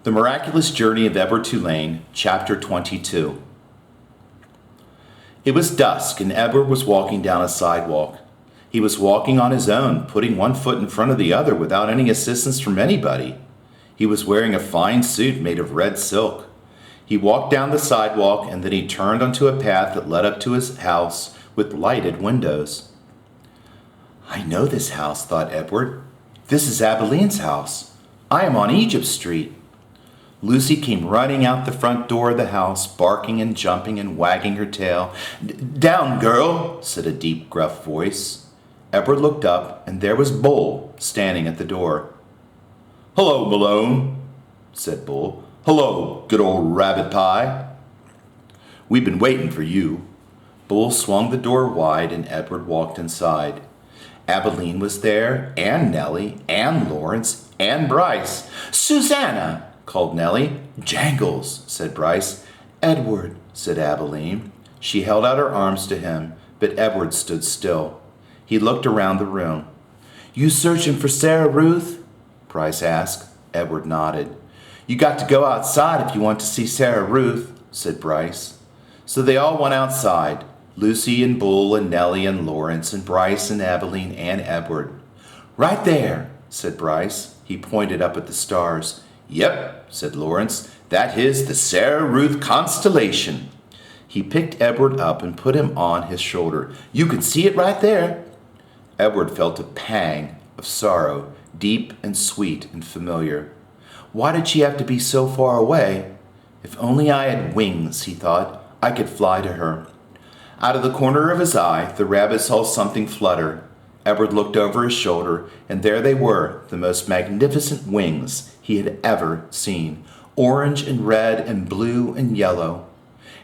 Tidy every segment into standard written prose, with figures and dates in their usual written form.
The Miraculous Journey of Edward Tulane, Chapter 22. It was dusk, and Edward was walking down a sidewalk. He was walking on his own, putting one foot in front of the other without any assistance from anybody. He was wearing a fine suit made of red silk. He walked down the sidewalk, and then he turned onto a path that led up to his house with lighted windows. "I know this house," thought Edward. "This is Abilene's house. I am on Egypt Street." Lucy came running out the front door of the house, barking and jumping and wagging her tail. "Down, girl," said a deep, gruff voice. Edward looked up, and there was Bull standing at the door. "Hello, Malone," said Bull. "Hello, good old rabbit pie. We've been waiting for you." Bull swung the door wide, and Edward walked inside. Abilene was there, and Nellie, and Lawrence, and Bryce. "Susanna!" called Nellie. "Jangles," said Bryce. "Edward," said Abilene. She held out her arms to him, but Edward stood still. He looked around the room. "You searching for Sarah Ruth?" Bryce asked. Edward nodded. "You got to go outside if you want to see Sarah Ruth," said Bryce. So they all went outside, Lucy and Bull and Nellie and Lawrence and Bryce and Abilene and Edward. "Right there," said Bryce. He pointed up at the stars. "Yep," said Lawrence. "That is the Sarah Ruth constellation." He picked Edward up and put him on his shoulder. "You can see it right there." Edward felt a pang of sorrow, deep and sweet and familiar. Why did she have to be so far away? If only I had wings, he thought, I could fly to her. Out of the corner of his eye, the rabbit saw something flutter. Edward looked over his shoulder, and there they were, the most magnificent wings he had ever seen, orange and red and blue and yellow.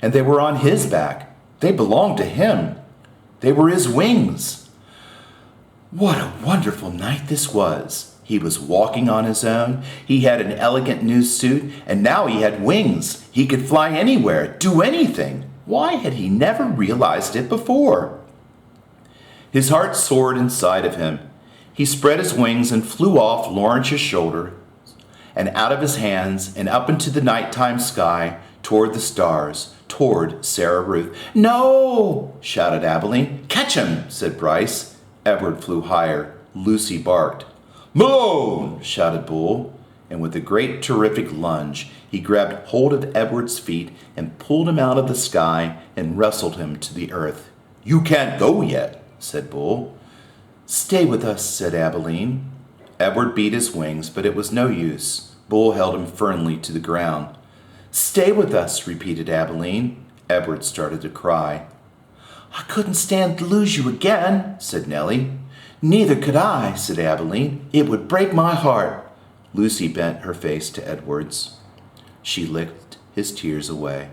And they were on his back. They belonged to him. They were his wings. What a wonderful night this was. He was walking on his own. He had an elegant new suit, and now he had wings. He could fly anywhere, do anything. Why had he never realized it before? His heart soared inside of him. He spread his wings and flew off Lawrence's shoulder and out of his hands and up into the nighttime sky toward the stars, toward Sarah Ruth. "No!" shouted Abilene. "Catch him!" said Bryce. Edward flew higher. Lucy barked. "Malone!" shouted Bull. And with a great terrific lunge, he grabbed hold of Edward's feet and pulled him out of the sky and wrestled him to the earth. "You can't go yet," said Bull. "Stay with us," said Abilene. Edward beat his wings, but it was no use. Bull held him firmly to the ground. "Stay with us," repeated Abilene. Edward started to cry. "I couldn't stand to lose you again," said Nellie. "Neither could I," said Abilene. "It would break my heart." Lucy bent her face to Edward's. She licked his tears away.